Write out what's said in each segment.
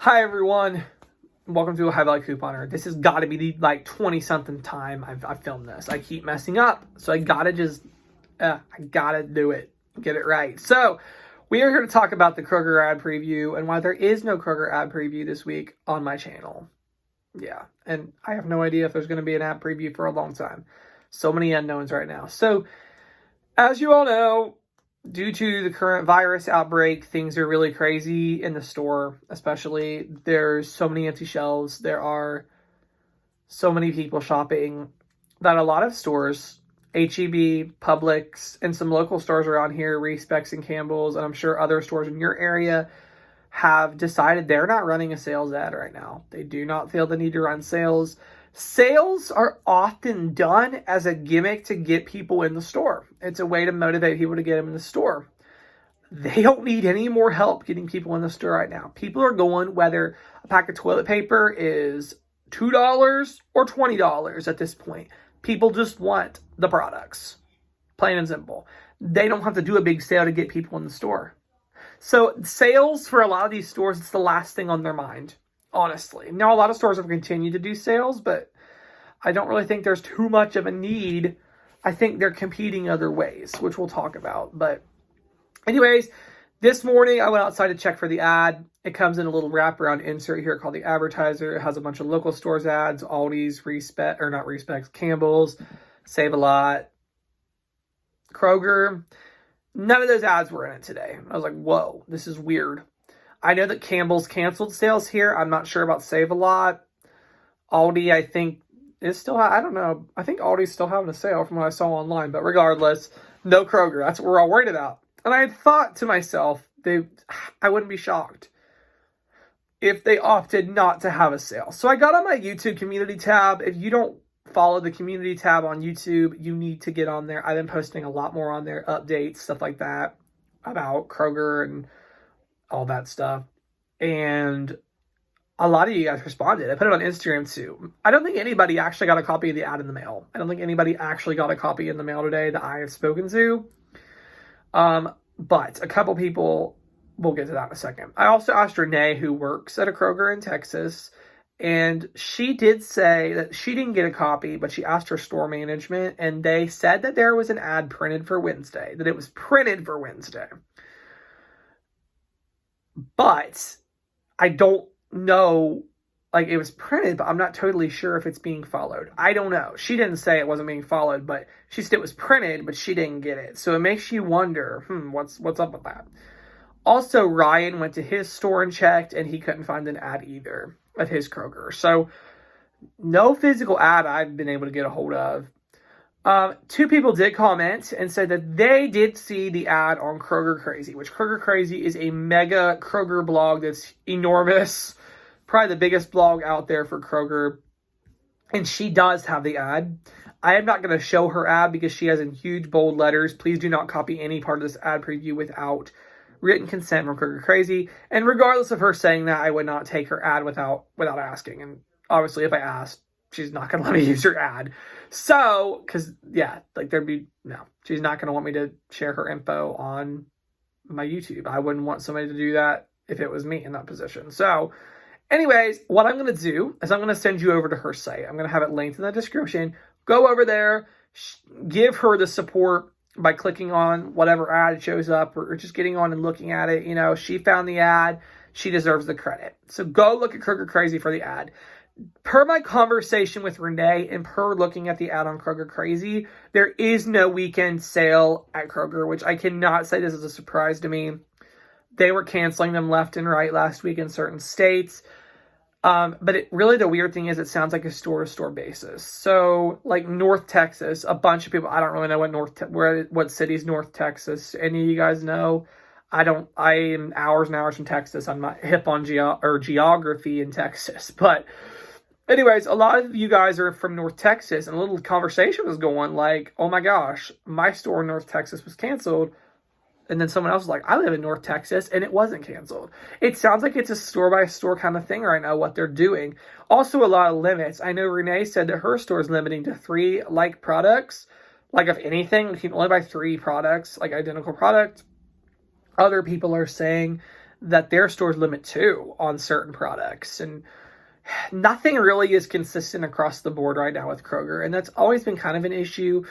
Hi everyone, welcome to a High Value Couponer. This has got to be the 20-something time I've filmed this. I keep messing up, so I gotta do it, get it right. So we are here to talk about the Kroger ad preview and why there is no Kroger ad preview this week on my channel. Yeah, and I have no idea if there's going to be an ad preview for a long time. So many unknowns right now. So as you all know, due to the current virus outbreak, things are really crazy in the store, especially. There's so many empty shelves. There are so many people shopping that a lot of stores, H-E-B, Publix, and some local stores around here, Respecs and Campbell's, and I'm sure other stores in your area, have decided they're not running a sales ad right now. They do not feel the need to run sales. Sales are often done as a gimmick to get people in the store. It's a way to motivate people to get them in the store. They don't need any more help getting people in the store right now. People are going whether a pack of toilet paper is $2 or $20 at this point. People just want the products. Plain and simple. They don't have to do a big sale to get people in the store. So sales for a lot of these stores, it's the last thing on their mind. Honestly. Now, a lot of stores have continued to do sales, but I don't really think there's too much of a need. I think they're competing other ways, which we'll talk about. But anyways, this morning I went outside to check for the ad. It comes in a little wraparound insert here called the advertiser. It has a bunch of local stores ads, Aldi's, Campbell's, Save a Lot, Kroger. None of those ads were in it today. I was like, whoa, this is weird. I know that Campbell's canceled sales here. I'm not sure about Save a Lot. Aldi, I think, is still, I don't know. I think Aldi's still having a sale from what I saw online. But regardless, no Kroger. That's what we're all worried about. And I had thought to myself, I wouldn't be shocked if they opted not to have a sale. So I got on my YouTube community tab. If you don't follow the community tab on YouTube, you need to get on there. I've been posting a lot more on there, updates, stuff like that, about Kroger and all that stuff. And a lot of you guys responded. I put it on Instagram too. I don't think anybody actually got a copy of the ad in the mail. I don't think anybody actually got a copy in the mail today that I have spoken to. But a couple people, we'll get to that in a second. I also asked Renee, who works at a Kroger in Texas, and she did say that she didn't get a copy, but she asked her store management, and they said that there was an ad printed for Wednesday, that it was printed for Wednesday. But I don't know, it was printed, but I'm not totally sure if it's being followed. I don't know. She didn't say it wasn't being followed, but she said it was printed, but she didn't get it. So it makes you wonder, what's up with that? Also, Ryan went to his store and checked, and he couldn't find an ad either at his Kroger. So no physical ad I've been able to get a hold of. Two people did comment and said that they did see the ad on Kroger Crazy, which Kroger Crazy is a mega Kroger blog that's enormous, probably the biggest blog out there for Kroger, and she does have the ad. I am not going to show her ad because she has in huge bold letters, please do not copy any part of this ad preview without written consent from Kroger Crazy, and regardless of her saying that, I would not take her ad without asking, and obviously if I asked, she's not going to let me use her ad. So, because, she's not going to want me to share her info on my YouTube. I wouldn't want somebody to do that if it was me in that position. So, anyways, what I'm going to do is I'm going to send you over to her site. I'm going to have it linked in the description. Go over there, give her the support by clicking on whatever ad shows up or just getting on and looking at it. She found the ad. She deserves the credit. So go look at Kroger Crazy for the ad. Per my conversation with Renee and per looking at the ad on Kroger Crazy, there is no weekend sale at Kroger, which I cannot say this is a surprise to me. They were canceling them left and right last week in certain states. But really the weird thing is it sounds like a store-to-store basis. So like North Texas, a bunch of people, I don't really know what city's North Texas. Any of you guys know? I am hours and hours from Texas. I'm not hip on geography in Texas. But anyways, a lot of you guys are from North Texas, and a little conversation was going like, oh my gosh, my store in North Texas was canceled. And then someone else was like, I live in North Texas, and it wasn't canceled. It sounds like it's a store-by-store kind of thing right now, what they're doing. Also, a lot of limits. I know Renee said that her store is limiting to 3 products. If anything, you can only buy 3 products, identical products. Other people are saying that their stores limit too on certain products. And nothing really is consistent across the board right now with Kroger. And that's always been kind of an issue.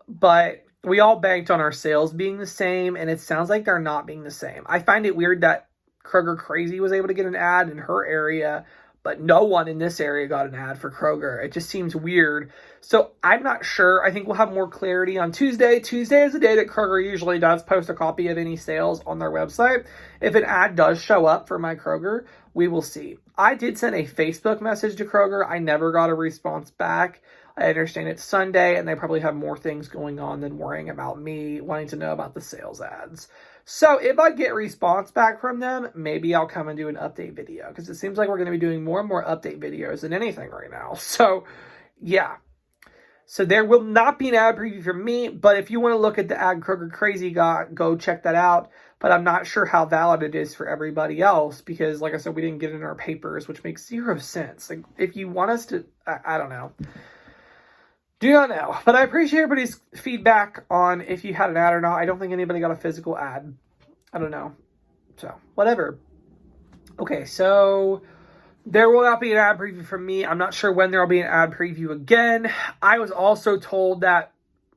But we all banked on our sales being the same, and it sounds like they're not being the same. I find it weird that Kroger Crazy was able to get an ad in her area, but no one in this area got an ad for Kroger. It just seems weird. So I'm not sure. I think we'll have more clarity on Tuesday. Tuesday is the day that Kroger usually does post a copy of any sales on their website. If an ad does show up for my Kroger, we will see. I did send a Facebook message to Kroger. I never got a response back. I understand it's Sunday and they probably have more things going on than worrying about me wanting to know about the sales ads. So if I get response back from them, maybe I'll come and do an update video, because it seems like we're going to be doing more and more update videos than anything right now. So yeah. So there will not be an ad preview from me, but if you want to look at the ad Kroger Crazy got, go check that out. But I'm not sure how valid it is for everybody else, because like I said, we didn't get it in our papers, which makes zero sense. Like, if you want us to, I don't know. Do not know, but I appreciate everybody's feedback on if you had an ad or not. I don't think anybody got a physical ad. I don't know. So, whatever. Okay, so there will not be an ad preview from me. I'm not sure when there will be an ad preview again. I was also told that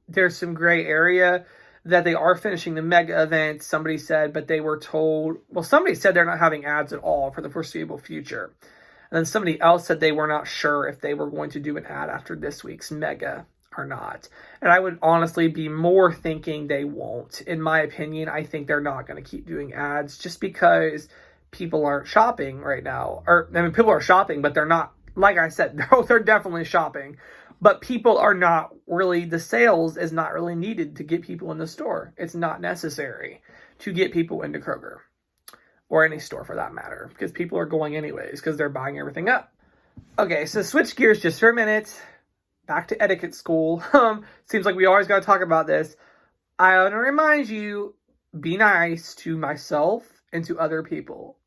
there's some gray area, that they are finishing the mega event, somebody said, but they were told, well, somebody said they're not having ads at all for the foreseeable future. And then somebody else said they were not sure if they were going to do an ad after this week's mega or not. And I would honestly be more thinking they won't. In my opinion, I think they're not going to keep doing ads just because people aren't shopping right now. Or, I mean, people are shopping, but they're not, like I said, they're definitely shopping. But people are not really, the sales is not really needed to get people in the store. It's not necessary to get people into Kroger. Or any store for that matter, because people are going anyways, because they're buying everything up. Okay, so switch gears just for a minute. Back to etiquette school. Seems like we always got to talk about this. I want to remind you, be nice to myself and to other people.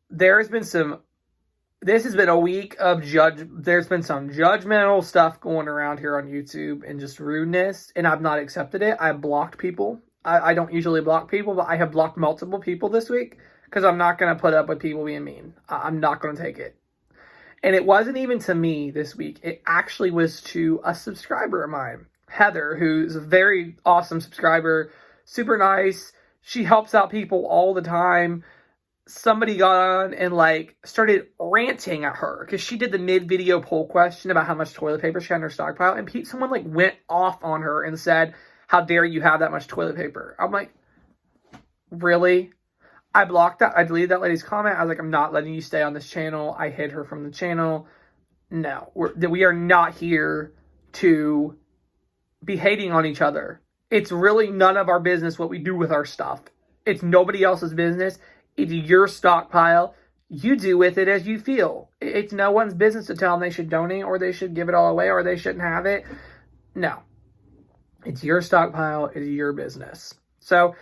This has been a week of there's been some judgmental stuff going around here on YouTube and just rudeness, and I've not accepted it. I've blocked people. I don't usually block people, but I have blocked multiple people this week because I'm not going to put up with people being mean. I'm not going to take it. And it wasn't even to me this week. It actually was to a subscriber of mine, Heather, who's a very awesome subscriber, super nice. She helps out people all the time. Somebody got on and started ranting at her because she did the mid-video poll question about how much toilet paper she had in her stockpile, and someone went off on her and said, "How dare you have that much toilet paper?" I'm like, really? I blocked that. I deleted that lady's comment. I was like, I'm not letting you stay on this channel. I hid her from the channel. No, we are not here to be hating on each other. It's really none of our business what we do with our stuff. It's nobody else's business. It's your stockpile. You do with it as you feel. It's no one's business to tell them they should donate or they should give it all away or they shouldn't have it. No. It's your stockpile. It's your business. So,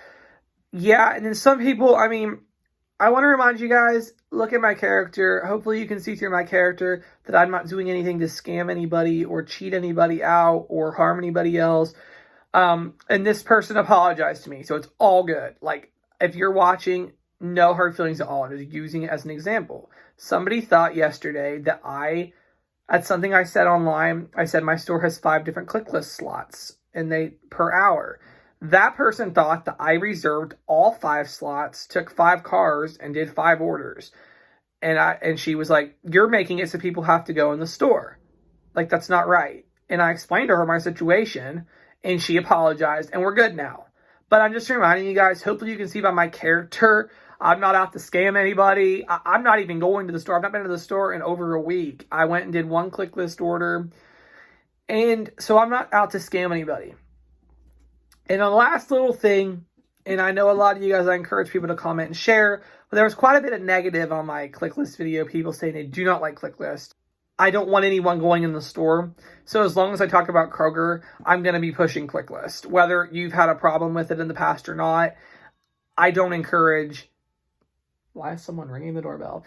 yeah. And then some people, I want to remind you guys, look at my character. Hopefully you can see through my character that I'm not doing anything to scam anybody or cheat anybody out or harm anybody else. And this person apologized to me. So it's all good. If you're watching, no hard feelings at all. I'm just using it as an example. Somebody thought yesterday that that's something I said online. I said my store has 5 different click list slots per hour. That person thought that I reserved all 5 slots, took 5 cars, and did 5 orders. And she was like, "You're making it so people have to go in the store. That's not right." And I explained to her my situation, and she apologized, and we're good now. But I'm just reminding you guys, hopefully you can see by my character, I'm not out to scam anybody. I'm not even going to the store. I've not been to the store in over a week. I went and did 1 click list order. And so I'm not out to scam anybody. And the last little thing, and I know a lot of you guys, I encourage people to comment and share, but there was quite a bit of negative on my click list video, people saying they do not like click list. I don't want anyone going in the store. So as long as I talk about Kroger, I'm going to be pushing click list. Whether you've had a problem with it in the past or not, I don't encourage... Why is someone ringing the doorbell?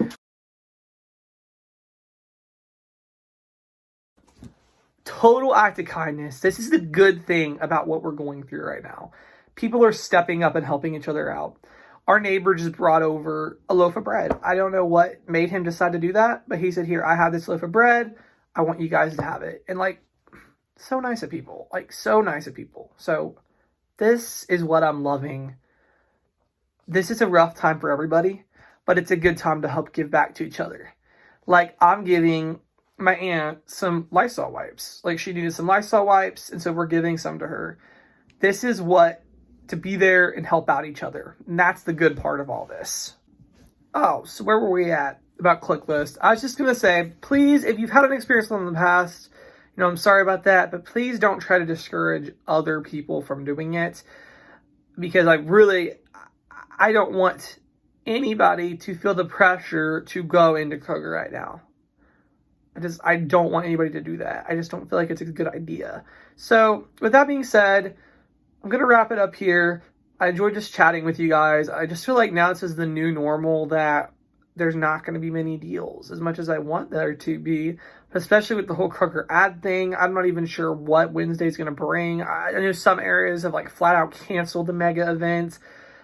Total act of kindness. This is the good thing about what we're going through right now. People are stepping up and helping each other out. our neighbor just brought over a loaf of bread. I don't know what made him decide to do that, but he said, here, I have this loaf of bread. I want you guys to have it. And like, so nice of people, like so nice of people. So this is what I'm loving. This is a rough time for everybody, but it's a good time to help give back to each other. Like, I'm giving my aunt some Lysol wipes. Like, she needed some Lysol wipes, and so we're giving some to her. This is what, to be there and help out each other. And that's the good part of all this. Oh, so where were we at about ClickList? I was just going to say, please, if you've had an experience in the past, I'm sorry about that, but please don't try to discourage other people from doing it, because I don't want anybody to feel the pressure to go into Kroger right now. I don't want anybody to do that. I just don't feel like it's a good idea. So with that being said, I'm going to wrap it up here. I enjoyed just chatting with you guys. I just feel like now this is the new normal, that there's not going to be many deals as much as I want there to be, especially with the whole Kroger Ad thing. I'm not even sure what Wednesday's going to bring. I know some areas have like flat out canceled the mega event.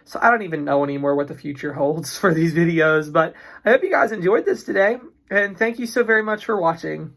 So I don't even know anymore what the future holds for these videos, but I hope you guys enjoyed this today, and thank you so very much for watching.